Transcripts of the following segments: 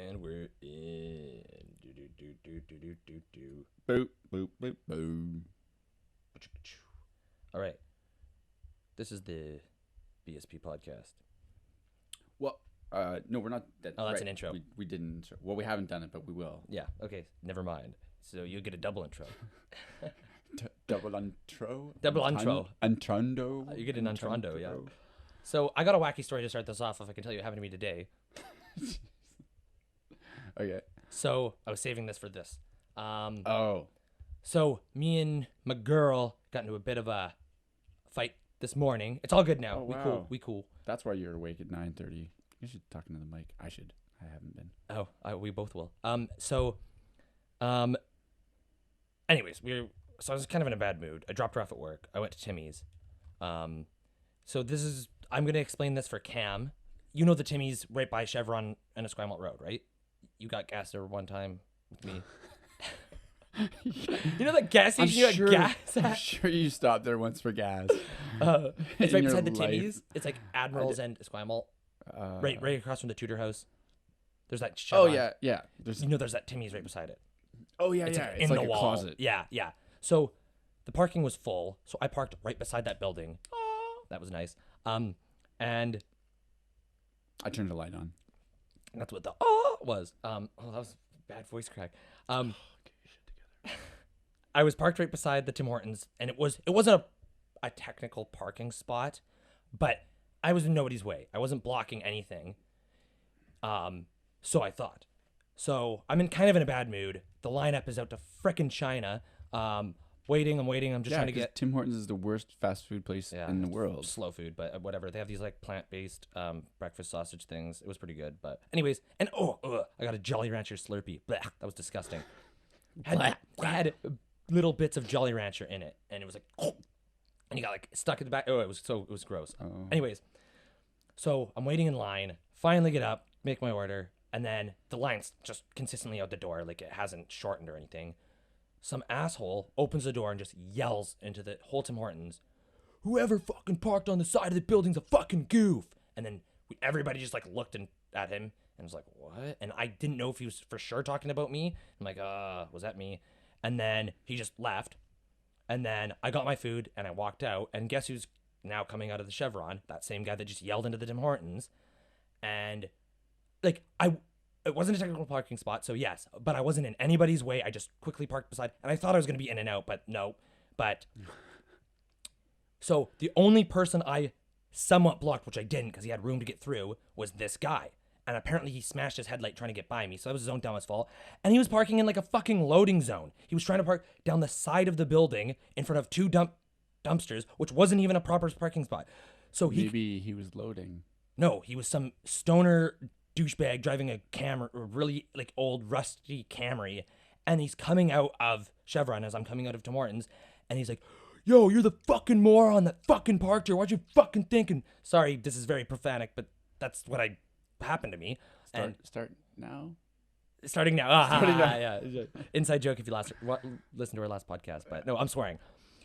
And we're in. Do. Boop, boop, boop, boop. All right. This is the BSP podcast. Well, no, we're not. Oh, that's an intro. We didn't. Well, we haven't done it, but we will. Yeah. Okay. Never mind. So you get a double intro. Double intro. Double intro. Entrando. You get an entrando, yeah. So I got a wacky story to start this off. If I can tell you what happened to me today. Okay. So I was saving this for this. So me and my girl got into a bit of a fight this morning. It's all good now. Oh, We wow. cool. That's why you're awake at 9:30. You should talk into the mic. I should. I haven't been. Oh, we both will. Anyways, so I was kind of in a bad mood. I dropped her off at work. I went to Timmy's. I'm gonna explain this for Cam. You know the Timmy's right by Chevron and Esquimalt Road, right? You got gas there one time with me. You know that gas station you got gas at? I'm sure you stopped there once for gas. It's right in beside your the life. Timmy's. It's like Admiral's and Esquimalt. Right across from the Tudor house. There's that Oh Chevron. yeah. There's. There's that Timmy's right beside it. Oh yeah, It's yeah. like It's in like the a wall. closet. Yeah. So the parking was full, so I parked right beside that building. Oh, that was nice. And I turned the light on. that's what the was. That was a bad voice crack. Get your shit together. I was parked right beside the Tim Hortons, and it wasn't a technical parking spot, but I was in nobody's way. I wasn't blocking anything. So I thought. So I'm kind of in a bad mood. The lineup is out to frickin' China. I'm waiting. I'm just trying to get Tim Hortons is the worst fast food place in the world. slow food, but whatever. They have these like plant-based breakfast sausage things. It was pretty good, but anyways, and I got a Jolly Rancher Slurpee. Blech, that was disgusting. Had little bits of Jolly Rancher in it, and it was like, and you got like stuck in the back. It was gross. Oh. Anyways, so I'm waiting in line. Finally get up, make my order, and then the line's just consistently out the door, like it hasn't shortened or anything. Some asshole opens the door and just yells into the whole Tim Hortons, "Whoever fucking parked on the side of the building's a fucking goof!" And then everybody just like looked at him and was like, "What?" And I didn't know if he was for sure talking about me. I'm like, was that me? And then he just left. And then I got my food and I walked out. And guess who's now coming out of the Chevron? That same guy that just yelled into the Tim Hortons. And like it wasn't a technical parking spot, so yes, but I wasn't in anybody's way. I just quickly parked beside, and I thought I was going to be in and out, but no. But so the only person I somewhat blocked, which I didn't because he had room to get through, was this guy. And apparently he smashed his headlight trying to get by me, so that was his own dumbest fault. And he was parking in like a fucking loading zone. He was trying to park down the side of the building in front of two dumpsters, which wasn't even a proper parking spot. So Maybe he was loading. No, he was some stoner douchebag driving a really like old rusty Camry, and he's coming out of Chevron as I'm coming out of Tim Hortons, and he's like, "Yo, you're the fucking moron that fucking parked here. Why'd you fucking think?" And sorry, this is very profanic, but that's what happened to me. Start now. Starting now. Starting now. Yeah. Inside joke if you listen to our last podcast, but no, I'm swearing.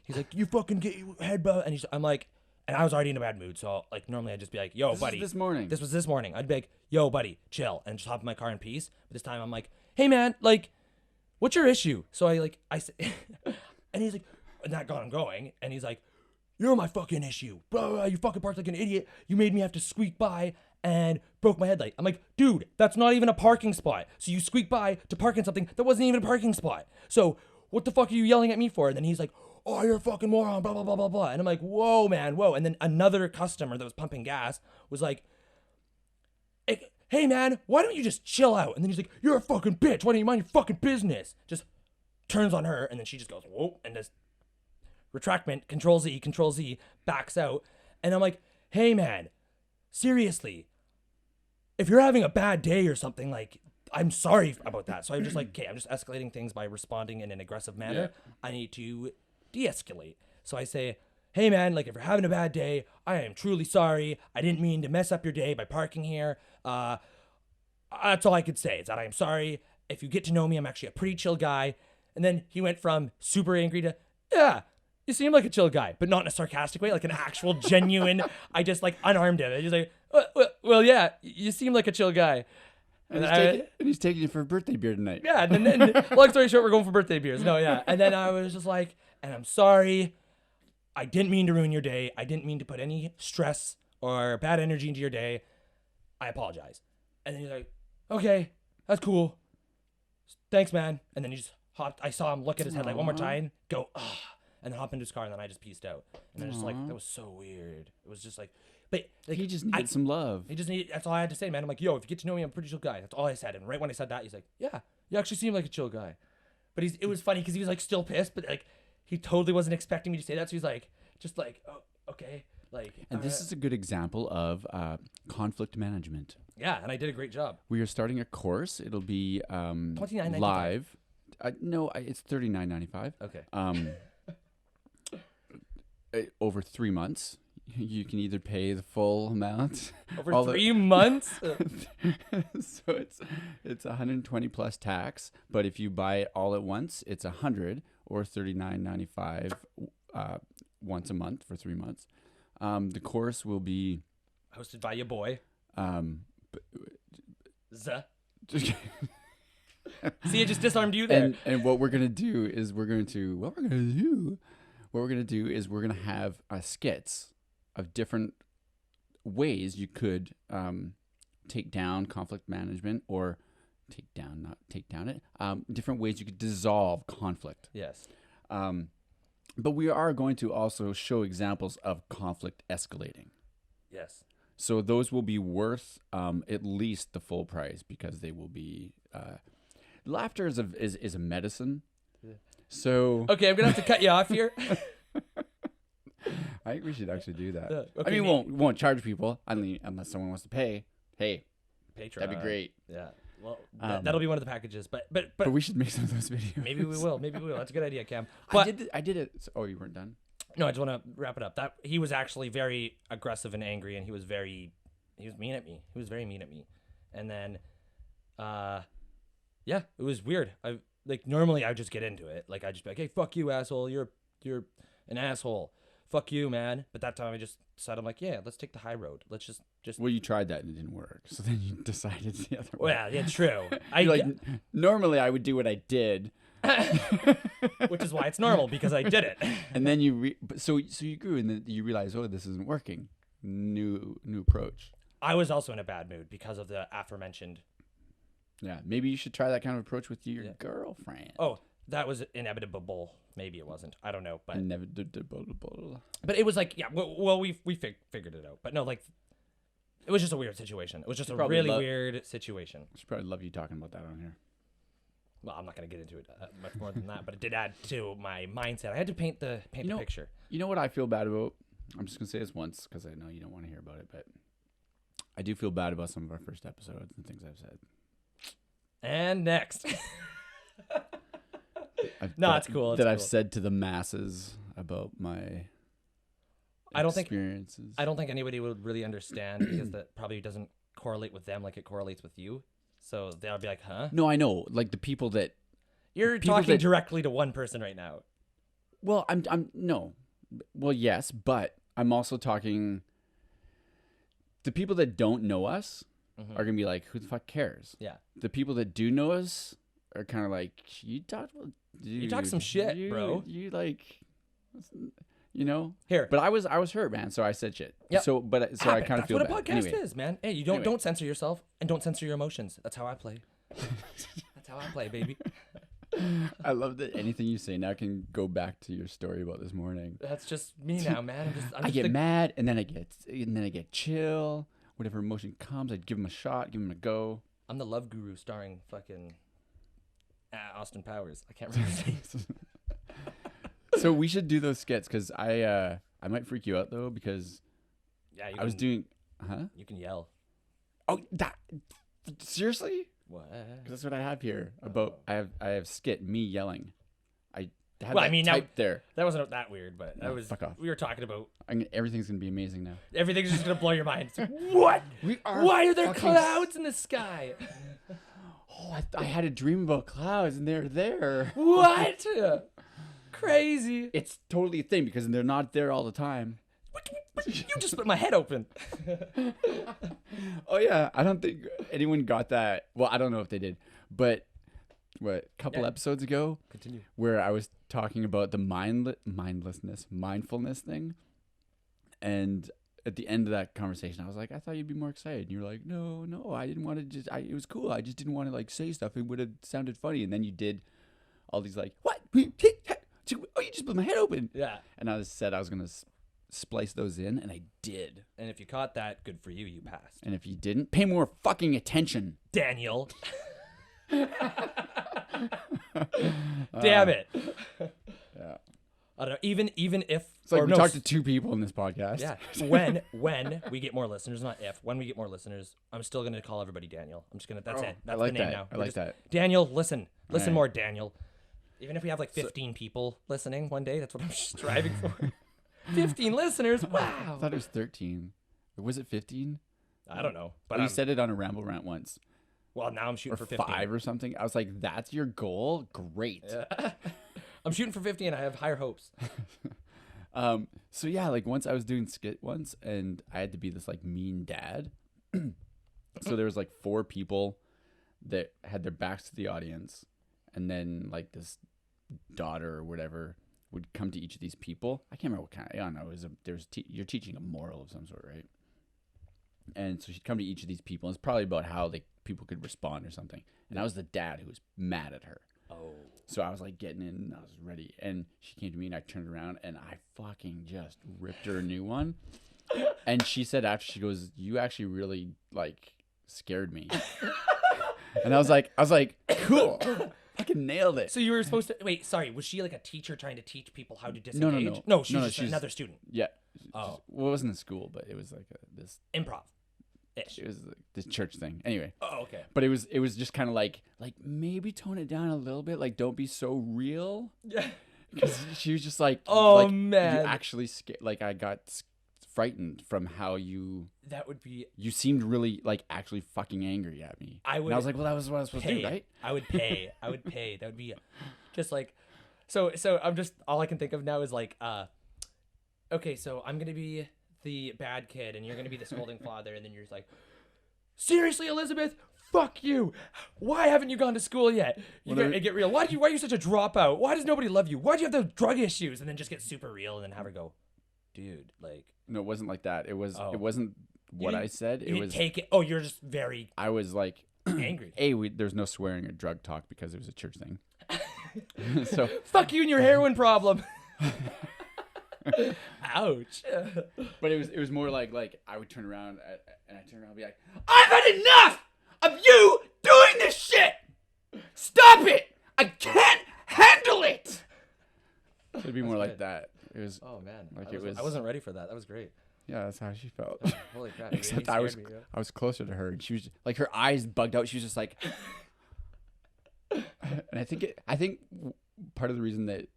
He's like, "You fucking get your head bowed," and I'm like. And I was already in a bad mood, so like normally I'd just be like, "Yo, buddy." This morning. This was this morning. I'd be like, "Yo, buddy, chill," and just hop in my car in peace. But this time I'm like, "Hey, man, like, what's your issue?" So I said, and he's like, and that got him going, and he's like, "You're my fucking issue, bro. You fucking parked like an idiot. You made me have to squeak by and broke my headlight." I'm like, "Dude, that's not even a parking spot. So you squeak by to park in something that wasn't even a parking spot. So what the fuck are you yelling at me for?" And then he's like, "Oh, you're a fucking moron, blah, blah, blah, blah, blah." And I'm like, "Whoa, man, whoa." And then another customer that was pumping gas was like, "Hey, man, why don't you just chill out?" And then he's like, "You're a fucking bitch. Why don't you mind your fucking business?" Just turns on her, and then she just goes, "Whoa," and just retractment, Control Z, backs out. And I'm like, "Hey, man, seriously, if you're having a bad day or something, like, I'm sorry about that." So I'm just like, okay, I'm just escalating things by responding in an aggressive manner. Yeah. I need to de-escalate. So I say, "Hey man, like if you're having a bad day, I am truly sorry. I didn't mean to mess up your day by parking here. That's all I could say is that I am sorry. If you get to know me, I'm actually a pretty chill guy." And then he went from super angry to, "Yeah, you seem like a chill guy," but not in a sarcastic way, like an actual genuine, I just like unarmed him. I just like, well, yeah, you seem like a chill guy." And, then he's taking you for a birthday beer tonight. Yeah, and then long story short, we're going for birthday beers. No, yeah. And then I was just like, and I'm sorry. I didn't mean to ruin your day. I didn't mean to put any stress or bad energy into your day. I apologize. And then he's like, okay, that's cool. Thanks, man. And then he just hopped. I saw him look at his head like one more time, go, and then hop into his car, and then I just pieced out. And I was just like, that was so weird. It was just like, but like, he just needed some love. He just needed, that's all I had to say, man. I'm like, yo, if you get to know me, I'm a pretty chill guy. That's all I said. And right when I said that, he's like, yeah, you actually seem like a chill guy. But it was funny because he was like still pissed, but like he totally wasn't expecting me to say that. So he's like, just like, oh, okay. Like, and this is a good example of conflict management. Yeah, and I did a great job. We are starting a course. It'll be $29.95. live. No, it's $39.95. Okay. Over 3 months. You can either pay the full amount over 3 months. So it's 120 plus tax, but if you buy it all at once, it's 100 or $39.95 once a month for 3 months. The course will be hosted by your boy. See, I just disarmed you there. And what we're gonna do is we're gonna have skits of different ways you could take down conflict management or different ways you could dissolve conflict. Yes. But we are going to also show examples of conflict escalating. Yes. So those will be worth at least the full price because they will be. Laughter is a medicine. Yeah. So okay, I'm gonna have to cut you off here. I think we should actually do that. Okay, I mean, we won't charge people unless someone wants to pay. Hey, Patreon. That'd be great. Yeah. Well, that'll be one of the packages, but we should make some of those videos. Maybe we will. That's a good idea, Cam. But I did it. Oh, you weren't done? No, I just want to wrap it up. That he was actually very aggressive and angry, and he was mean at me. He was very mean at me, and then, yeah, it was weird. Normally I would just get into it. Like I'd just be like, hey, fuck you, asshole. You're an asshole. Fuck you, man. But that time I just decided, I'm like, yeah, let's take the high road. Let's just. Well, you tried that and it didn't work. So then you decided the other way. Well, yeah, true. Normally I would do what I did. Which is why it's normal, because I did it. And then so you grew and then you realized, oh, this isn't working. New approach. I was also in a bad mood because of the aforementioned. Yeah, maybe you should try that kind of approach with your girlfriend. Oh, that was inevitable. Maybe it wasn't. I don't know, but inevitable. But it was like, yeah. Well, we figured it out. But no, like, it was just a weird situation. It was just a really weird situation. I should probably love you talking about that on here. Well, I'm not going to get into it much more than that, but it did add to my mindset. I had to paint the picture. You know what I feel bad about? I'm just going to say this once because I know you don't want to hear about it, but I do feel bad about some of our first episodes and things I've said. And next. It's cool. I've said to the masses about my experiences. I don't think anybody would really understand because that probably doesn't correlate with them like it correlates with you. So they'll be like, huh? No, I know. Like the people that... You're talking directly to one person right now. Well, no. Well, yes, but I'm also talking... The people that don't know us are going to be like, who the fuck cares? Yeah. The people that do know us are kind of like, you talk some shit, bro. You like... You know, here, but I was hurt, man. So I said shit. Yeah. So I kind of feel bad. That's what a podcast is, man. Hey, you don't censor yourself and don't censor your emotions. That's how I play. That's how I play, baby. I love that anything you say now can go back to your story about this morning. That's just me now, man. I get mad and then I get chill. Whatever emotion comes, I'd give him a shot, give him a go. I'm the love guru starring fucking Austin Powers. I can't remember his name. So we should do those skits because I might freak you out though because I was doing You can yell. Oh, that seriously? What? Because that's what I have here. I have skit me yelling. I had there. That wasn't that weird, but that was. Fuck off. We were talking about. Everything's gonna be amazing now. Everything's just gonna blow your mind. What? Why are there clouds in the sky? Oh, I had a dream about clouds and they're there. What? Crazy. It's totally a thing because they're not there all the time. You just split my head open. Oh yeah, I don't think anyone got that. Well, I don't know if they did, but a couple episodes ago, Continue. where I was talking about the mindfulness thing, and at the end of that conversation, I was like, I thought you'd be more excited. And you were like, no, I didn't want to it was cool. I just didn't want to like say stuff. It would have sounded funny. And then you did all these like, what? Oh, you just split my head open. Yeah. And I said I was going to splice those in, and I did. And if you caught that, good for you. You passed. And if you didn't, pay more fucking attention. Daniel. Damn it. Yeah. I don't know. Even if It's like we talked to two people in this podcast. Yeah. When we get more listeners, not if. When we get more listeners, I'm still gonna call everybody Daniel. I'm just gonna. That's it. That's I like the name that. now. I like that. Daniel, listen Right. more, Daniel. Even if we have like 15 people listening one day, that's what I'm striving for. 15 listeners. Wow. I thought it was 13. Or was it 15? I don't know. But You said it on a ramble rant once. well, now I'm shooting Or for 15. 5 or something. I was like, that's your goal? Great. Yeah. I'm shooting for 50 and I have higher hopes. So yeah, like once I was doing skit once, and I had to be this like mean dad. So there was like 4 people that had their backs to the audience, and then like this daughter or whatever would come to each of these people. I can't remember what kind. I don't know. You're teaching a moral of some sort, right? And so she'd come to each of these people, and it's probably about how people could respond or something. And I was the dad who was mad at her. Oh. So I was like getting in, and I was ready, and she came to me, and I turned around, and I fucking just ripped her a new one. And she said after, she goes, "You actually really like scared me." And I was like, cool, fucking nailed it. So you were supposed to wait. Sorry, was she like a teacher trying to teach people how to disengage? No. No, she's No, just another student. Yeah. Oh. Well, it wasn't in school, but it was like this. Improv. Ish. It was like this church thing. Anyway. Oh, okay. But it was just kind of like maybe tone it down a little bit. Like, don't be so real. Yeah. Because she was just like, oh like, man, you actually scared. Like, I got frightened from how you. That would be. You seemed really like actually fucking angry at me. And I was like, well, that was what I was supposed to do, right? I would pay. That would be just like. So I'm just, all I can think of now is like, okay, so I'm gonna be the bad kid, and you're gonna be the scolding father, and then you're just like, seriously, Elizabeth, fuck you. Why haven't you gone to school yet? You gotta get real. Why are you such a dropout? Why does nobody love you? Why do you have those drug issues? And then just get super real, and then have her go, dude, like. No, it wasn't like that. It wasn't what I said. You didn't take it. Oh, you're just very. I was like angry. There's no swearing or drug talk because it was a church thing. So fuck you and your heroin problem. Ouch. But it was more like I would turn around and and be like, I've had enough of you doing this shit. Stop it. I can't handle it. It'd be more like that. It was. Oh man, like I wasn't ready for that. That was great. Yeah, that's how she felt. Holy crap! Except I was closer to her, and she was like, her eyes bugged out. She was just like, and I think part of the reason that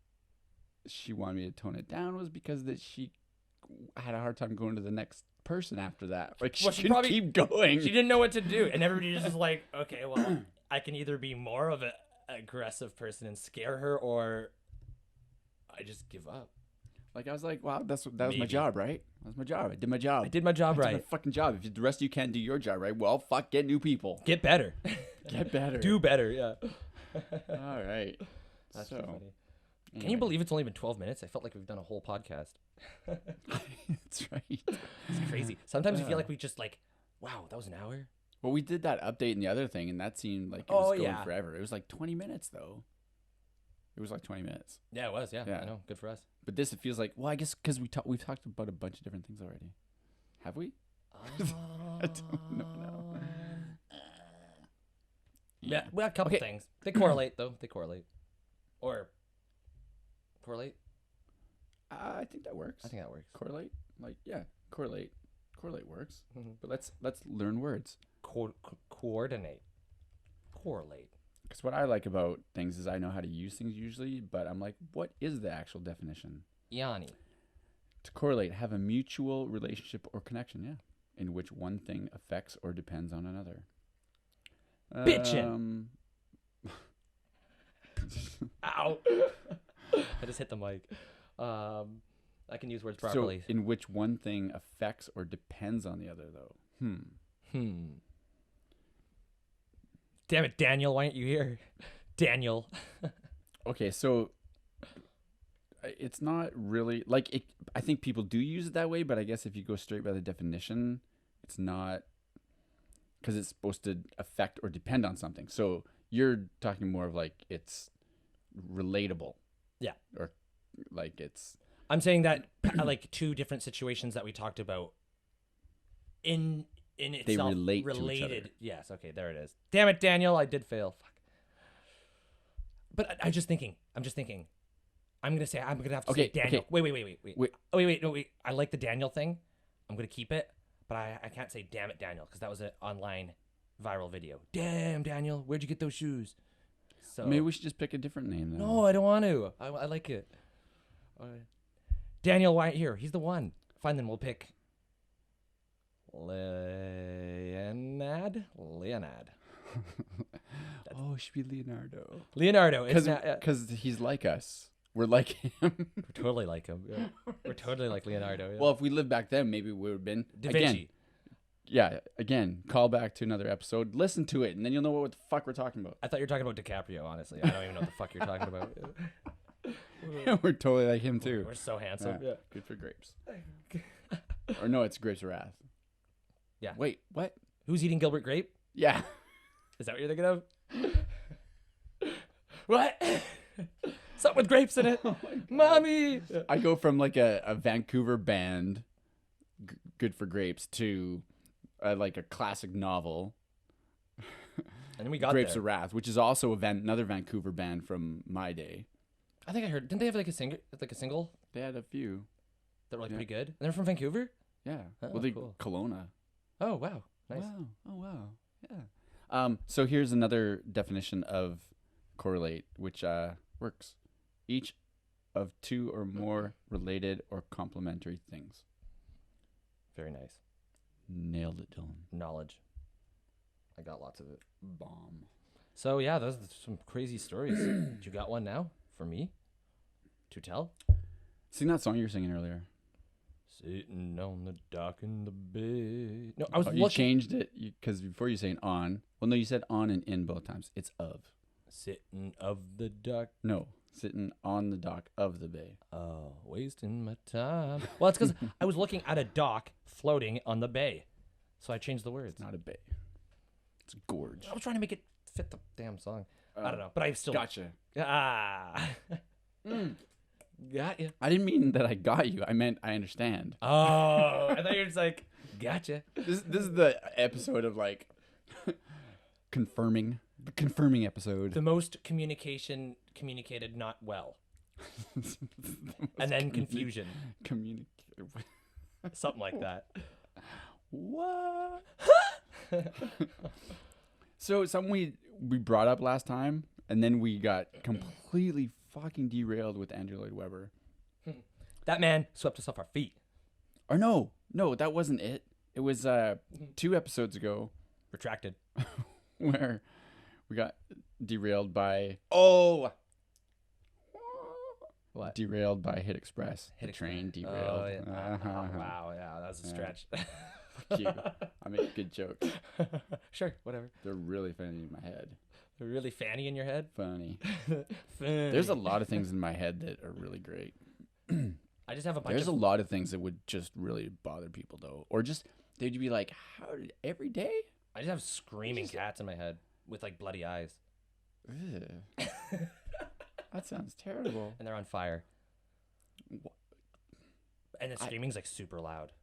she wanted me to tone it down was because that she had a hard time going to the next person after that. Like she couldn't probably keep going. She didn't know what to do, and everybody was just like, okay, well, I can either be more of an aggressive person and scare her, or I just give up. Like I was like, wow, that was my job, right? That was my job. I did my job. I did my job right. I did my fucking job. If the rest of you can't do your job right, well, fuck, get new people. Get better. Get better. Do better. Yeah. All right. That's so funny. Anyway. Can you believe it's only been 12 minutes? I felt like we've done a whole podcast. That's right. It's crazy. Sometimes you feel like we just like, wow, that was an hour. Well, we did that update and the other thing, and that seemed like it was going forever. It was like 20 minutes, though. It was like 20 minets. Yeah, it was. Yeah. I know. Good for us. But this, it feels like, well, I guess because we've talked about a bunch of different things already. Have we? I don't know now. Yeah, we have a couple things. They correlate, though. They correlate. Or correlate? I think that works. I think that works. Correlate? Like, yeah, correlate. Correlate works. Mm-hmm. But let's learn words. Coordinate. Correlate. Because what I like about things is I know how to use things usually, but I'm like, what is the actual definition? Yanni. To correlate, have a mutual relationship or connection, yeah, in which one thing affects or depends on another. Bitchin'. Ow. I just hit the mic. I can use words properly. So, in which one thing affects or depends on the other, though? Damn it, Daniel! Why aren't you here, Daniel? Okay, so it's not really like it. I think people do use it that way, but I guess if you go straight by the definition, it's not, because it's supposed to affect or depend on something. So you're talking more of like it's relatable. Yeah. Or like it's. I'm saying that like two different situations that we talked about in itself they relate to each other. Yes. Okay. There it is. Damn it, Daniel! I did fail. Fuck. But I'm just thinking. I'm gonna have to say Daniel. Okay. Wait. Oh wait. I like the Daniel thing. I'm gonna keep it, but I can't say damn it, Daniel, because that was an online viral video. Damn, Daniel, where'd you get those shoes? So Maybe we should just pick a different name then. no, I don't want to. I like it. Daniel, why here? He's the one. Fine, then we'll pick Leonard. Oh, it should be Leonardo. Leonardo. Because he's like us. We're like him. We're totally like him. Yeah. We're totally like Leonardo. Yeah. Well, if we lived back then, maybe we would have been. Da Vinci. Again, call back to another episode. Listen to it, and then you'll know what the fuck we're talking about. I thought you were talking about DiCaprio, honestly. I don't even know what the fuck you're talking about. We're totally like him, too. We're so handsome. Yeah. Good for grapes. Or no, it's Grapes of Wrath. Yeah. Wait, what? Who's eating Gilbert Grape? Yeah. Is that what you're thinking of? What? Something with grapes in it. Oh Mommy! I go from like a Vancouver band, Good for Grapes, to like a classic novel. And then we got Grapes there. of Wrath, which is also another Vancouver band from my day. I think I heard. Didn't they have like a single? They had a few That were like pretty good. And they're from Vancouver. Yeah. Oh, well, they cool. Kelowna. Oh wow, nice. Wow. Oh wow. Yeah. So here's another definition of correlate, which works. Each of two or more related or complementary things. Very nice. Nailed it, Dylan. Knowledge. I got lots of it. Bomb. So yeah, those are some crazy stories. You got one now for me to tell? Sing that song you were singing earlier. Sitting on the dock in the bay. No, I was You changed it because before you saying on. Well, no, you said on and in both times. It's of. Sitting of the dock. No, sitting on the dock of the bay. Oh, wasting my time. Well, it's because I was looking at a dock floating on the bay, so I changed the words. It's not a bay. It's a gorge. I was trying to make it fit the damn song. I don't know, but I still gotcha. Got you. I didn't mean that I got you. I meant I understand. Oh, I thought you were just like, gotcha. This is the episode of like confirming episode. The most communicated not well. And then confusion. Something like that. What? So something we brought up last time, and then we got completely fucking derailed with Andrew Lloyd Webber. That man swept us off our feet. Or no, that wasn't it. It was 2 episodes ago. Retracted. Where we got derailed by what? Derailed by Hit Express. Hit train Express. derailed. Oh, yeah. Wow, yeah, that was a stretch. Fuck you. I make good jokes. Sure, whatever. They're really funny in my head. They're really fanny in your head? Funny. There's a lot of things in my head that are really great. I just have a bunch There's a lot of things that would just really bother people, though. Or just, they'd be like, how did every day? I just have screaming cats in my head with like bloody eyes. Ugh. That sounds terrible. And they're on fire. And the screaming's like super loud.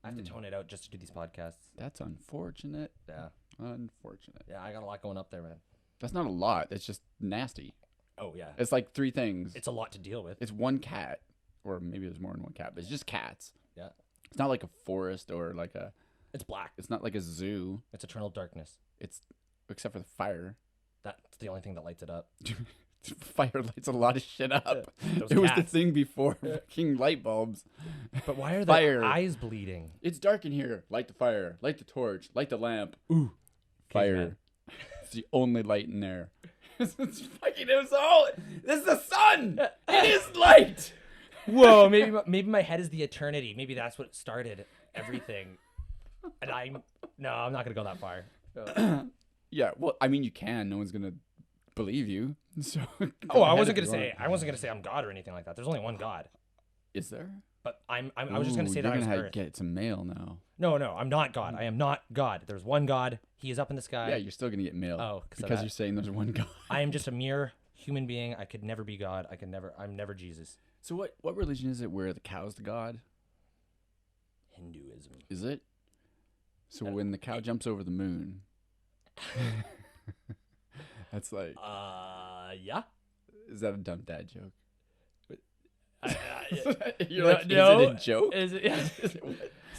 I have to tone it out just to do these podcasts. That's unfortunate. Yeah. Unfortunate. Yeah, I got a lot going up there, man. That's not a lot. That's just nasty. Oh, yeah. It's like 3 things. It's a lot to deal with. It's one cat. Or maybe there's more than one cat, but it's just cats. Yeah. It's not like a forest or like a... It's black. It's not like a zoo. It's eternal darkness. It's... Except for the fire. That's the only thing that lights it up. Fire lights a lot of shit up. Those It was cats. the thing before fucking light bulbs. But why are Fire. their eyes bleeding? It's dark in here. Light the fire. Light the torch. Light the lamp. Ooh. Fire. Caveman. It's the only light in there. It's fucking... It was all... This is the sun! It is light! Whoa, maybe my head is the eternity. Maybe that's what started everything. And I'm not gonna go that far. Yeah, well, I mean, you can. No one's gonna believe you. So. I wasn't gonna say I'm God or anything like that. There's only one God. Is there? But I was just gonna say that I was You're gonna Earth. get some mail now. No, I'm not God. I am not God. There's one God. He is up in the sky. Yeah, you're still gonna get mail. Oh, because you're saying there's one God. I am just a mere human being. I could never be God. I'm never Jesus. So what religion is it where the cow's the god? Hinduism. Is it? So when the cow jumps over the moon, that's like. Yeah. Is that a dumb dad joke? You're like, no. Is it a joke? Is it? Yeah.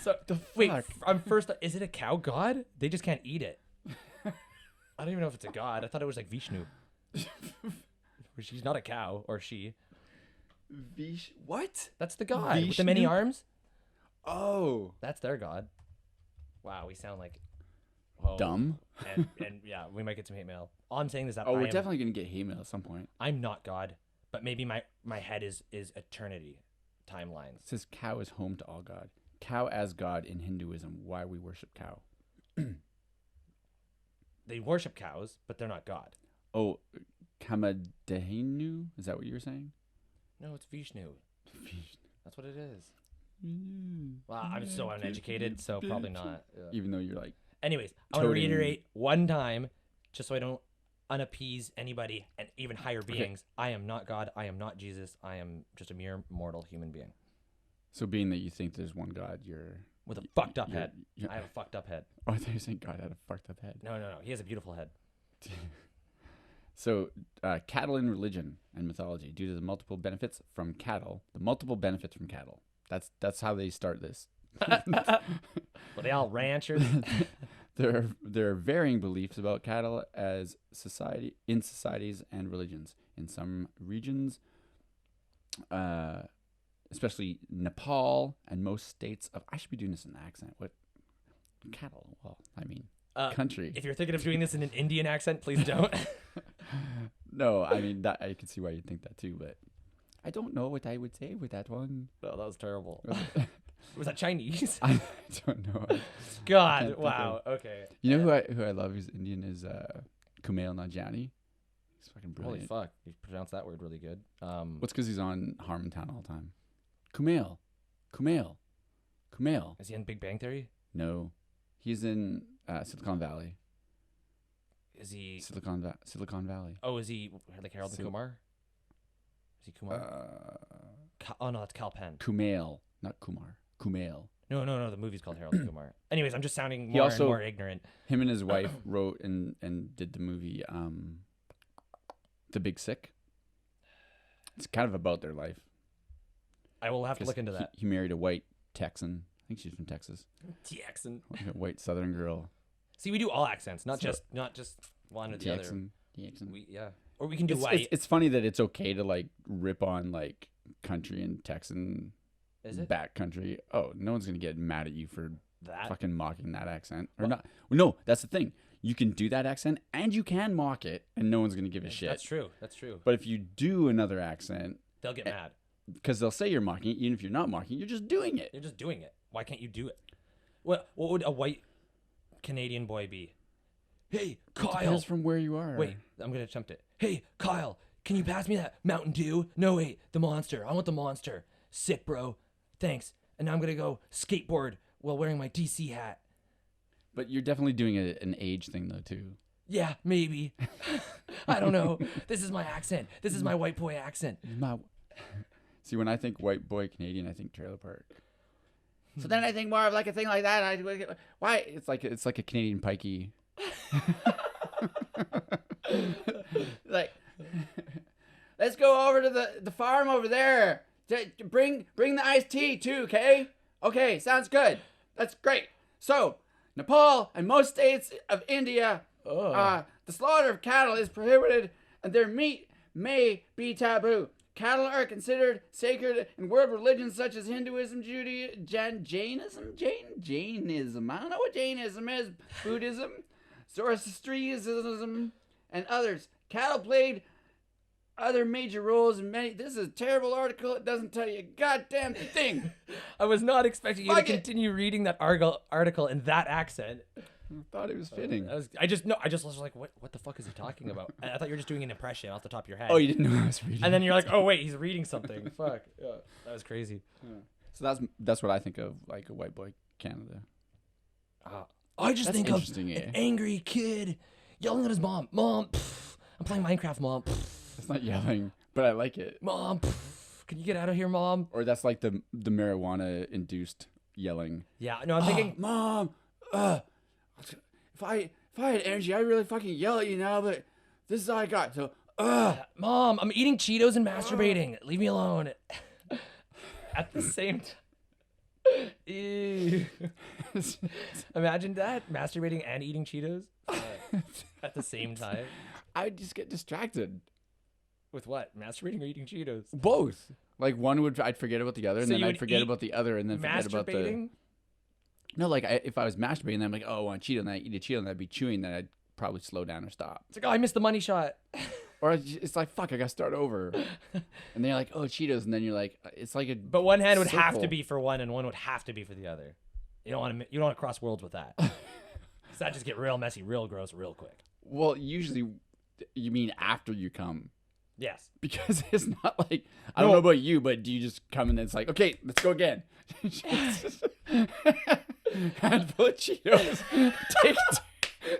So the wait, fuck? Is it a cow god? They just can't eat it. I don't even know if it's a god. I thought it was like Vishnu. She's not a cow, or she. What? That's the god Vishnu? with the many arms. Oh, that's their god. Wow, we sound like dumb. and yeah, we might get some hate mail. All I'm saying is that we're definitely gonna get hate mail at some point. I'm not God, but maybe my head is eternity timelines. It says cow is home to all God. Cow as God in Hinduism. Why we worship cow? They worship cows, but they're not God. Oh, Kamadehinu? Is that what you were saying? No, it's Vishnu. That's what it is. Well, I'm so uneducated, so probably not. Yeah. Even though you're like. Anyways, I want to reiterate one time, just so I don't unappease anybody and even higher beings. Okay. I am not God. I am not Jesus. I am just a mere mortal human being. So being that you think there's one God, you're... With a fucked up head. I have a fucked up head. Oh, I thought you were saying God had a fucked up head. No. He has a beautiful head. So, cattle in religion and mythology. Due to the multiple benefits from cattle. That's how they start this. Well, they all ranchers. There are varying beliefs about cattle as societies and religions. In some regions, especially Nepal and most states of... I should be doing this in an accent. What? Cattle. Well, I mean, country. If you're thinking of doing this in an Indian accent, please don't. No, I mean, that I can see why you'd think that too, but I don't know what I would say with that one. No, that was terrible. Was that Chinese? I don't know. God, wow. Okay. You know who I love who's Indian is Kumail Nanjiani. He's fucking brilliant. Holy fuck. You pronounced that word really good. What's because he's on Harmontown all the time. Kumail. Is he in Big Bang Theory? No. He's in Silicon Valley. Is he... Silicon Valley. Oh, is he like Harold and Kumar? Is he Kumar? Oh, no, that's Kal Penn. Kumail, not Kumar. Kumail. No, the movie's called Harold and Kumar. Anyways, I'm just sounding more and more ignorant. Him and his wife wrote and did the movie The Big Sick. It's kind of about their life. I will have to look into that. He married a white Texan. I think she's from Texas. Texan. A white Southern girl. See, we do all accents, not just one or the other. Texan. Or we can do white. It's funny that it's okay to like rip on like country and Texan. Is it? Backcountry. Oh, no one's gonna get mad at you for that fucking mocking that accent or not. No, that's the thing. You can do that accent and you can mock it, and no one's gonna give a shit. That's true. But if you do another accent, they'll get mad because they'll say you're mocking it. Even if you're not mocking, you're just doing it. You're just doing it. Why can't you do it? What would a white Canadian boy be? Hey, Kyle. It depends from where you are. Wait, I'm gonna attempt it. Hey, Kyle, can you pass me that Mountain Dew? No, wait, the Monster. I want the Monster. Sick, bro. Thanks. And now I'm gonna go skateboard while wearing my DC hat. But you're definitely doing an age thing though too. Yeah, maybe. I don't know. This is my accent. This is my white boy accent. See, when I think white boy Canadian, I think trailer park. So then I think more of like a thing like that. Why? It's like a Canadian pikey. Like, let's go over to the farm over there. Bring the iced tea too, okay? Okay, sounds good. That's great. So, Nepal and most states of India, the slaughter of cattle is prohibited, and their meat may be taboo. Cattle are considered sacred in world religions such as Hinduism, Jainism. I don't know what Jainism is. Buddhism, Zoroastrianism, and others. Cattle played other major roles in many. This is a terrible article. It doesn't tell you a goddamn thing. I was not expecting you to Fuck it. continue reading that article in that accent. I thought it was fitting. I just was like, what the fuck is he talking about? I thought you were just doing an impression off the top of your head. Oh, you didn't know I was reading. And then you're like, oh wait, he's reading something. Fuck. Yeah, that was crazy. So that's what I think of like a white boy Canada. I just think of interesting, an angry kid yelling at his mom. Mom, I'm playing Minecraft, Mom. That's not yelling, but I like it. Mom, can you get out of here, Mom? Or that's like the marijuana induced yelling. Yeah, no, I'm thinking, Mom, if I had energy, I'd really fucking yell at you now, but this is all I got. So, Mom, I'm eating Cheetos and masturbating. Leave me alone. At the same time. Ew. Imagine that, masturbating and eating Cheetos at the same time. I'd just get distracted. With what? Masturbating or eating Cheetos? Both. Like I'd forget about the other, and So then you I'd would forget eat about the other, and then forget about the. Masturbating? No, like if I was masturbating, then I'm like, oh, I want a Cheeto, and then I eat a Cheeto, and I'd be chewing, then I'd probably slow down or stop. It's like, oh, I missed the money shot. Or it's like, fuck, I gotta start over. And then you're like, oh, Cheetos, and then you're like, it's like a. But one hand would have to circle. be for one, and one would have to be for the other. You don't want to cross worlds with that. 'Cause that just get real messy, real gross, real quick. Well, usually, you mean after you come. Yes. Because it's not like, I don't know about you, but do you just come and then it's like, okay, let's go again. Handful of Cheetos.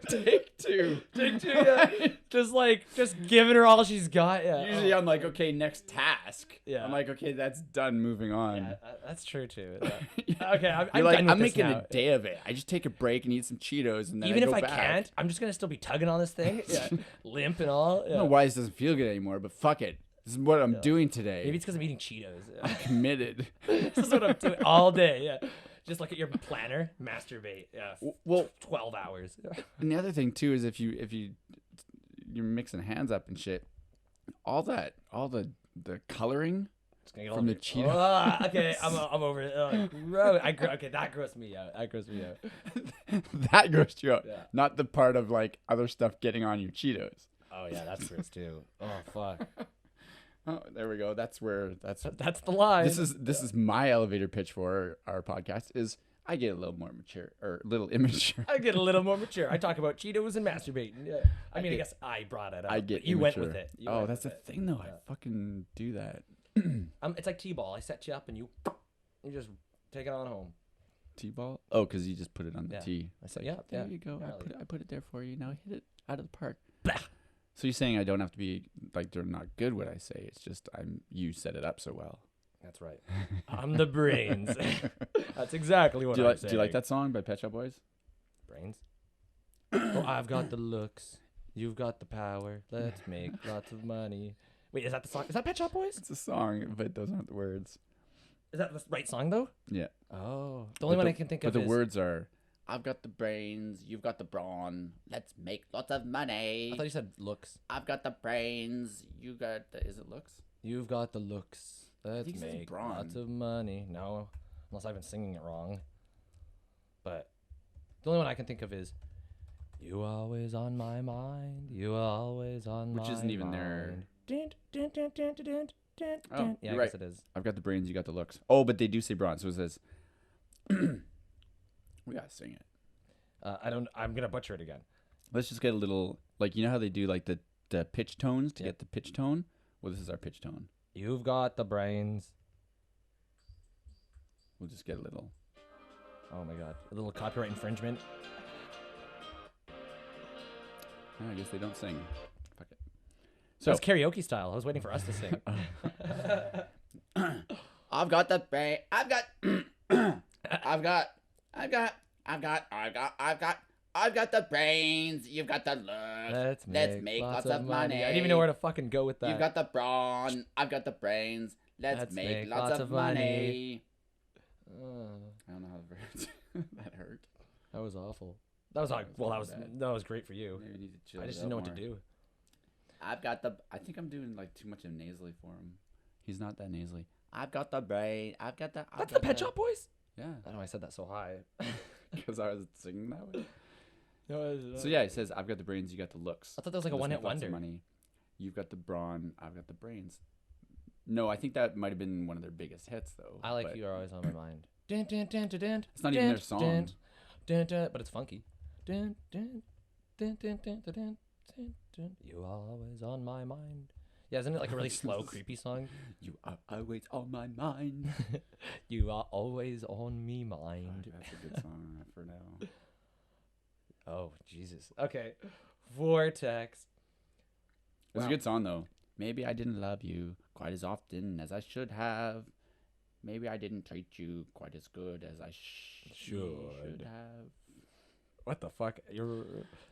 Take two. Take two. Yeah. just giving her all she's got. Yeah. Usually I'm like, okay, next task. Yeah. I'm like, okay, that's done, moving on. Yeah, that's true too. Yeah. Okay, I'm You're like, done with I'm this making now. a day of it. I just take a break and eat some Cheetos, and then Even I if go I back. can't, I'm just gonna still be tugging on this thing. Yeah. Limp and all. I Yeah. don't know why this doesn't feel good anymore, but fuck it. This is what I'm doing today. Maybe it's because I'm eating Cheetos. I'm committed. This is what I'm doing all day. Yeah. Just look at your planner, masturbate. Yeah. Well, 12 hours. and the other thing too is if you're mixing hands up and shit, all the coloring from the Cheetos. Oh, okay, I'm over it. Gross. Okay, that grossed me out. That grossed you out. Yeah. Not the part of like other stuff getting on your Cheetos. Oh yeah, that's gross too. Oh fuck. Oh, there we go. That's the line. This is my elevator pitch for our podcast. Is I get a little more mature or a little immature. I get a little more mature. I talk about Cheetos and masturbating. Yeah. I guess I brought it up. I get you immature. went with it. Oh, that's the thing though. I fucking do that. It's like T-ball. I set you up and you just take it on home. T-ball? Oh, because you just put it on the Yeah. tee. I said, Like, yeah, there you go. Yeah. I put it there for you. Now hit it out of the park. Blah. So you're saying I don't have to be like they're not good what I say. It's just you set it up so well. That's right. I'm the brains. That's exactly what I'm saying. Do you like that song by Pet Shop Boys? Brains? Oh, I've got the looks. You've got the power. Let's make lots of money. Wait, is that the song? Is that Pet Shop Boys? It's a song, but those aren't the words. Is that the right song though? Yeah. Oh, the only one I can think of. But the is, words are, I've got the brains, you've got the brawn. Let's make lots of money. I thought you said looks. I've got the brains, you got the, is it looks? You've got the looks. Let's think it says make brawn. lots of money. No, unless I've been singing it wrong. But the only one I can think of is, you always on my mind. You always on my mind. Which isn't even there. Oh, yeah, you're I right. guess it is. I've got the brains, you got the looks. Oh, but they do say brawn, so it says, we gotta sing it. I'm gonna butcher it again. Let's just get a little, like, you know how they do like the pitch tones to get the pitch tone? Well, this is our pitch tone. You've got the brains. We'll just get a little. Oh my god, a little copyright infringement. I guess they don't sing. Fuck it. So it's karaoke style. I was waiting for us to sing. I've got the brain. I've got the brains. You've got the looks. Let's make lots of money. I didn't even know where to fucking go with that. You've got the brawn. I've got the brains. Let's make lots of money. I don't know how it hurts. That hurt. That was awful. That was that was great for you. Maybe we need to chill I just it didn't know out what to more. do. I think I'm doing like too much of nasally for him. He's not that nasally. I've got the brain. That's the Pet Shop Boys? Yeah. I know I said that so high. Because I was singing that way. No, So yeah, he says, I've got the brains, you got the looks. I thought that was like a Let's one-hit make lots of wonder. money. You've got the brawn, I've got the brains. No, I think that might have been one of their biggest hits, though. I like You're Always on My Mind. Dun, dun, dun, dun, dun, It's not even their song. Dun, dun, dun, but it's funky. Dun, dun, dun, dun, dun, dun, dun, dun, dun. You are always on my mind. Yeah, isn't it like a really slow, creepy song? You are always on my mind. You are always on me mind. That's a good song for now. Oh, Jesus. Okay. Vortex. It's Wow. a good song, though. Maybe I didn't love you quite as often as I should have. Maybe I didn't treat you quite as good as I should have. What the fuck? You're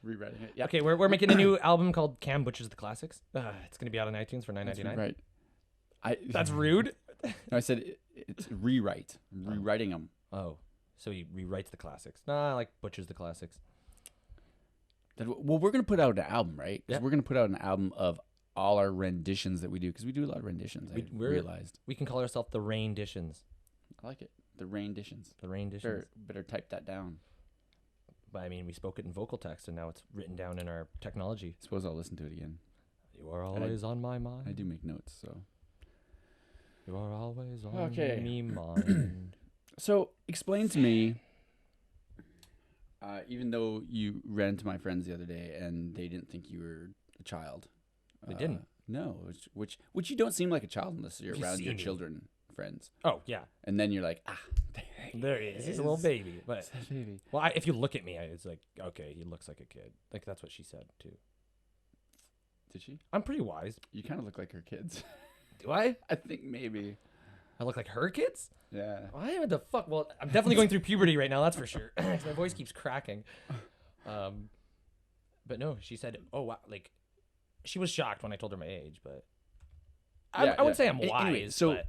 Rewriting it. Yep. okay. We're making a new album called Cam Butchers the Classics. It's gonna be out on iTunes for That's $9.99. right. That's rude. No, I said it's rewrite. I'm rewriting them. Oh, so he rewrites the classics. Nah, I like Butchers the Classics. Well, we're gonna put out an album, right? 'Cause Yeah. we're gonna put out an album of all our renditions that we do, because we do a lot of renditions. I realized. We can call ourselves the Rainditions. I like it. The renditions. The Rainditions. Better type that down. But I mean, we spoke it in vocal text, and now it's written down in our technology. Suppose I'll listen to it again. You are always on my mind. I do make notes, so. You are always on Okay. me mind. So explain to me. Even though you ran into my friends the other day and they didn't think you were a child. They didn't. No, which you don't seem like a child unless you're If you around see your me. children friends. Oh yeah, And then you're like, there he is. He's a little baby. But baby. well, if you look at me, it's like, okay, he looks like a kid. Like that's what she said too. Did she? I'm pretty wise. You kind of look like her kids. Do I? I think maybe. I look like her kids? Yeah. Why the fuck? Well, I'm definitely going through puberty right now. That's for sure. 'Cause my voice keeps cracking. But no, she said, "Oh wow!" Like, she was shocked when I told her my age. But I Yeah, wouldn't say I'm Anyway, wise. so- but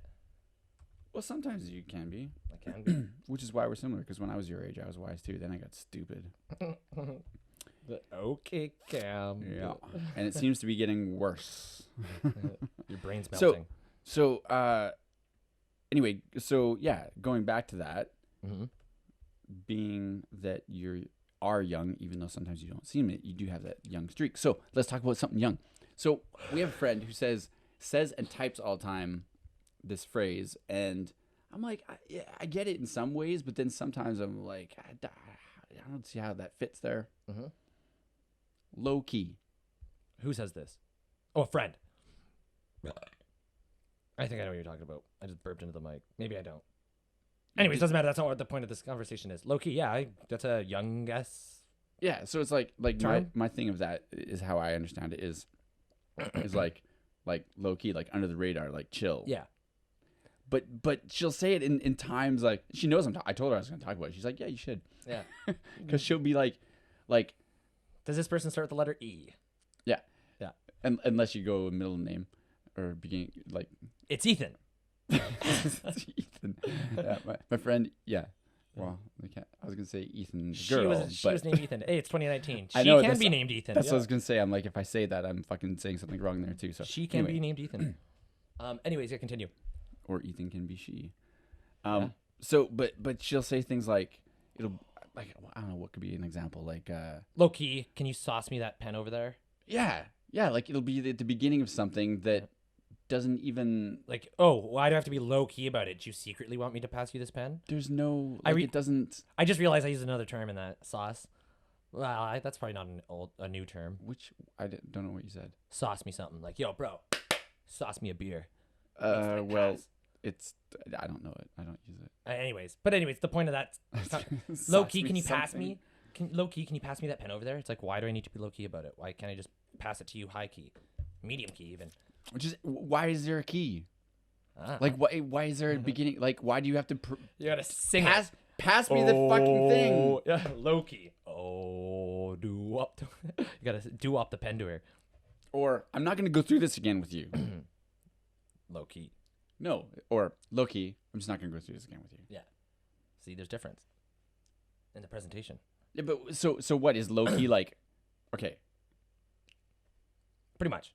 Well, sometimes you can be, I can be. which is why we're similar. Because when I was your age, I was wise too. Then I got stupid. But okay, Cam. Yeah. And it seems to be getting worse. Your brain's So- melting. So, anyway, so yeah, going back to that, Mm-hmm. being that you are young, even though sometimes you don't seem it, you do have that young streak. So let's talk about something young. So we have a friend who says and types all the time this phrase, and I'm like, I get it in some ways, but then sometimes I'm like, I don't see how that fits there. Mm-hmm. Low key. Who says this? Oh, a friend. I think I know what you're talking about. I just burped into the mic. Maybe I don't. Anyways, doesn't matter. That's not what the point of this conversation is. Low key, yeah, that's a young guess. Yeah, so it's like Term? my thing of that is how I understand it is like low key, like under the radar, like chill. Yeah. But she'll say it in times like she knows I told her I was going to talk about it. She's like, yeah, you should, Yeah. because she'll be like, Does this person start with the letter E? yeah, Yeah. and unless you go middle name or beginning, like It's Ethan. Ethan. Yeah, my friend. Yeah. Well, I was gonna say Ethan, the She girl, was named Ethan. Hey, it's 2019. I She know, can that's- be named Ethan. That's Yeah. what I was gonna say. I'm like, if I say that, I'm fucking saying something wrong there too. So She can anyway. be named Ethan. Anyways, yeah, continue. Or Ethan can be she. Yeah. So, but she'll say things like, it'll like, I don't know what could be an example, like, Low key, can you sauce me that pen over there? yeah, like it'll be at the beginning of something that doesn't even Like, oh, why do I have to be low key about it? Do you secretly want me to pass you this pen? there's no I like, it doesn't. I just realized I used another term in that sauce. Well, that's probably not a new term. Which don't know what you said. Sauce me something like, yo, bro, sauce me a beer. Well, pass. it's I don't know it. I don't use it. Anyways, the point of that, low key, can you pass me? Low key, can you pass me that pen over there? It's like, why do I need to be low key about it? Why can't I just pass it to you high key, medium key even? Which is why is there a key? Ah. Like why is there a beginning? Like why do you have to You gotta sing pass me the fucking thing? Yeah, low key. Oh, do up. You gotta do up the pen to her. Or I'm not gonna go through this again with you. Low key. No. Or low key. I'm just not gonna go through this again with you. Yeah. See, there's difference in the presentation. Yeah, but so what is low key like? Okay. Pretty much.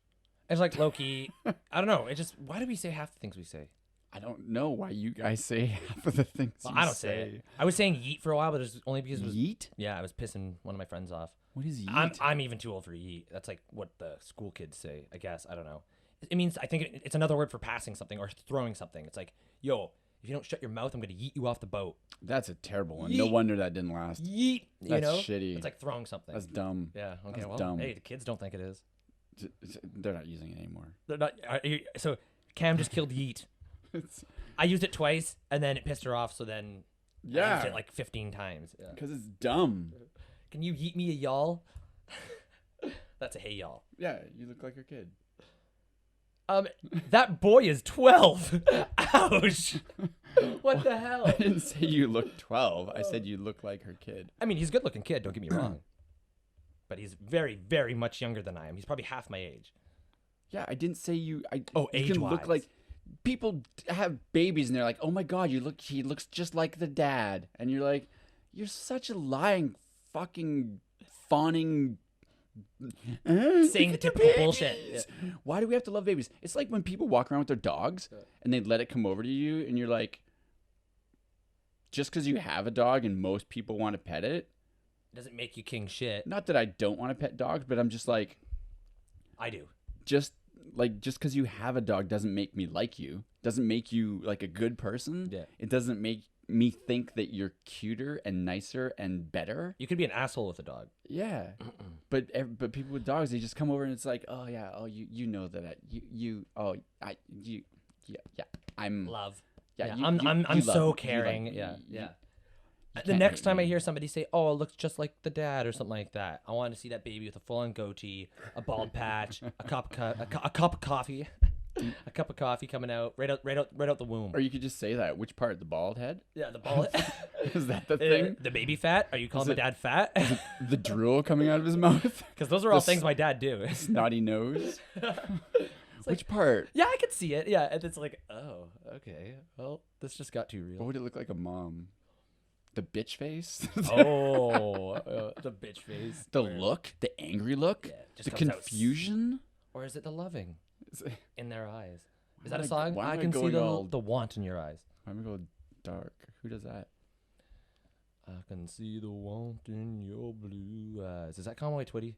It's like low key. I don't know. It's just, why do we say half the things we say? I don't know why you guys say half of the things Well, you I don't say it. I was saying yeet for a while, but it's only because it was, Yeet? yeah, I was pissing one of my friends off. What is yeet? I'm even too old for yeet. That's like what the school kids say, I guess. I don't know. It means, I think it's another word for passing something or throwing something. It's like, yo, if you don't shut your mouth, I'm going to yeet you off the boat. That's a terrible one. Yeet. No wonder that didn't last. Yeet. That's shitty. It's like throwing something. That's dumb. Yeah. Okay. That's Well, dumb. hey, the kids don't think it is. They're not using it anymore. They're not. So Cam just killed yeet. I used it twice, and then it pissed her off. So then I used it like 15 times. Because it's dumb. Can you yeet me a y'all? That's a hey y'all. Yeah, you look like your kid. That boy is 12. Ouch. What the hell? I didn't say you look 12. I said you look like her kid. I mean, he's a good-looking kid. Don't get me wrong. But he's very, very much younger than I am. He's probably half my age. Yeah, I didn't say you. You age-wise. can look like people have babies and they're like, oh my god, he looks just like the dad, and you're like, you're such a lying, fucking, fawning. Saying the typical bullshit. Yeah. Why do we have to love babies? It's like when people walk around with their dogs and they let it come over to you, and you're like, just because you have a dog and most people want to pet it Doesn't make you king shit. not that I don't want to pet dogs, but I'm just like, I do. just because you have a dog doesn't make me like you, doesn't make you like a good person. Yeah. It doesn't make me think that you're cuter and nicer and better. You could be an asshole with a dog. Yeah. But people with dogs, they just come over and it's like, oh yeah, oh you know that I'm Love. yeah, Yeah, I'm you so love- caring. you Yeah. you The can't next hate time I me. hear somebody say, "Oh, it looks just like the dad" or something like that, I want to see that baby with a full-on goatee, a bald patch, a cup of coffee, a cup of coffee coming out right out the womb. Or you could just say that. Which part? The bald head? Yeah, the bald. Is that the thing? The baby fat? Are you calling my dad fat? The drool coming out of his mouth? Because those are all The things my dad do. Snotty nose? Which part? Yeah, I could see it. Yeah, and it's like, oh, okay. Well, this just got too What real. would it look like a mom? The bitch face? Oh, the bitch face. The look? The angry look? Yeah, just the comes out confusion? Or is it the loving Is it- in their eyes? Is Why that a am I- song? why am I I can see going all- the want in your eyes. I'm gonna go dark. Who does that? I can see the want in your blue eyes. Is that Conway Twitty?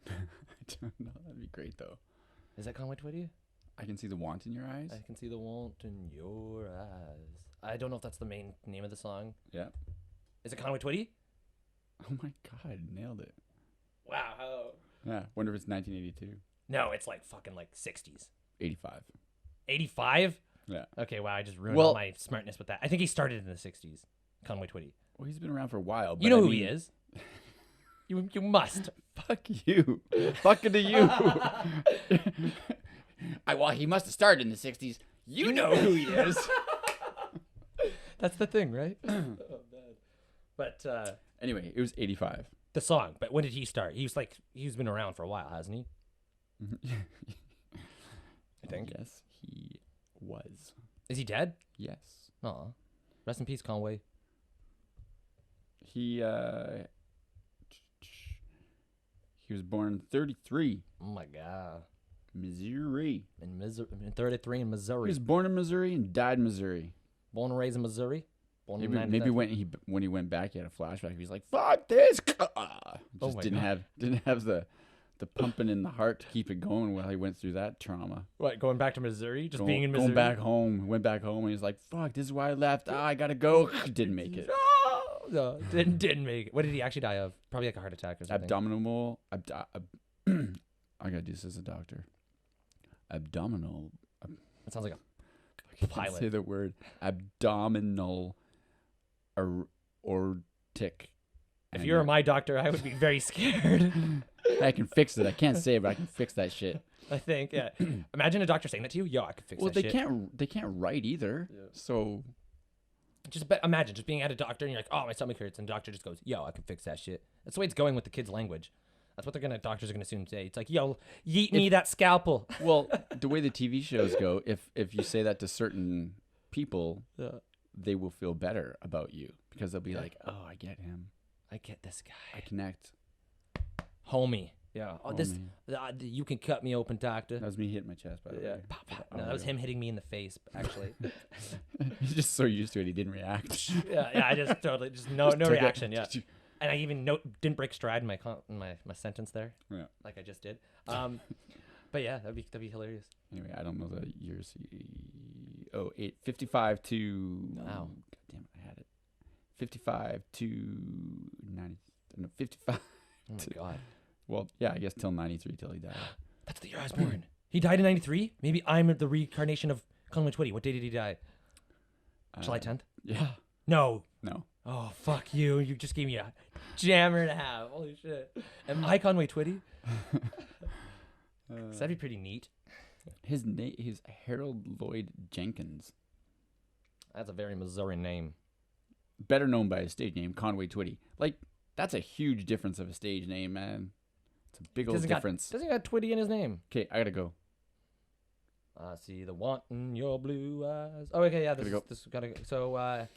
I don't know. That'd be great though. Is that Conway Twitty? I can see the want in your eyes. I can see the want in your eyes. I don't know if that's the main name of the song. Yeah. Is it Conway Twitty? Oh my god, nailed it. Wow. How... Yeah. Wonder if it's 1982. No, it's like fucking like 60s. 85. 85? Yeah. Okay, wow, I just ruined Well- all my smartness with that. I think he started in the 60s. Conway Twitty. Well, he's been around for a while. But You know I who he mean- is. You must. Fuck you. Fucking to you. Well, he must have started in the 60s. You know who he is. That's the thing, right? Oh, man. But Anyway, it was 85. the song. But when did he start? He's been around for a while, hasn't he? I think. Yes, he was. Is he dead? Yes. Aw. Rest in peace, Conway. He was born in 33, Oh my god. Missouri. In 33 in He Missouri. was born in Missouri and died in Missouri. Born and raised in Missouri. Born in Maybe 1990. when he went back, he had a flashback. He was like, "Fuck this!" Just Oh my didn't God. have the pumping in the heart to keep it going while he went through that trauma. What, going back to Missouri? Just being in Missouri? Going back home. Went back home and he's like, "Fuck, this is why I left. I gotta go." Didn't make it. No, didn't make it. What did he actually die of? Probably like a heart attack or something. Abdominal. I gotta do this as a doctor. Abdominal. That sounds like a I can't pilot. say the word. Abdominal. Aortic. If you were my doctor, I would be very scared. I can fix it. I can't say it, but I can fix that shit. I think, yeah. Imagine a doctor saying that to you. Yo, I could fix Well, that they shit. they can't write either. Yeah. So Imagine just being at a doctor and you're like, oh, my stomach hurts. And the doctor just goes, yo, I can fix that shit. That's the way it's going with the kids' language. That's what doctors are going to soon say. It's like, yo, yeet me that scalpel. well, the way the TV shows go, if you say that to certain people, Yeah. they will feel better about you because they'll be like, "Oh, I get him. I get this I guy. connect." Homie. Yeah. Oh, Homie. you can cut me open, doctor. That was me hitting my chest, by the Yeah. way. Pop, pop. No, that was him hitting me in the face, actually. He's just so used to it, he didn't react. yeah, I just totally, no Took it. reaction, yeah. And I even didn't break stride in my sentence there. Yeah. Like I just did. But yeah, that'd be hilarious. Anyway, I don't know the years. 55 to. Wow. God damn it, I had it. 55 to 90. No, 55. Oh my god. Well, yeah, I guess till 93 till he died. That's the year I was born. He died in 93? Maybe I'm the reincarnation of Conway Twitty. What day did he die? July 10th? Yeah. No. No. Oh, fuck you. You just gave me a jammer and a half. Holy shit. Am I Conway Twitty? That'd be pretty neat. His name is Harold Lloyd Jenkins. That's a very Missouri name. Better known by his stage name, Conway Twitty. Like, that's a huge difference of a stage name, man. It's a big old difference. Doesn't he got Twitty in his name? Okay, I gotta go. I see the want in your blue eyes. Oh, okay, yeah. This gotta go. So,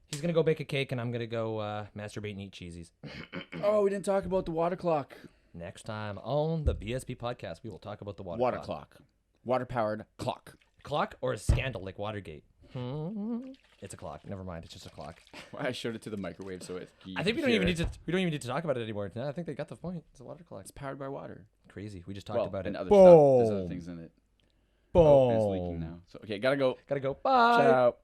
he's gonna go bake a cake, and I'm gonna go masturbate and eat cheesies. Oh, we didn't talk about the water clock. Next time on the BSP podcast, we will talk about the water clock. Water-powered clock. Clock or a scandal like Watergate? It's a clock. Never mind. It's just a clock. I showed it to the microwave, so it. I think we don't even need to talk about it anymore. No, I think they got the point. It's a water clock. It's powered by water. Crazy. We just talked about it. And other stuff. There's other things in it. Boom. Oh, it's leaking now. So okay, gotta go. Bye. Ciao.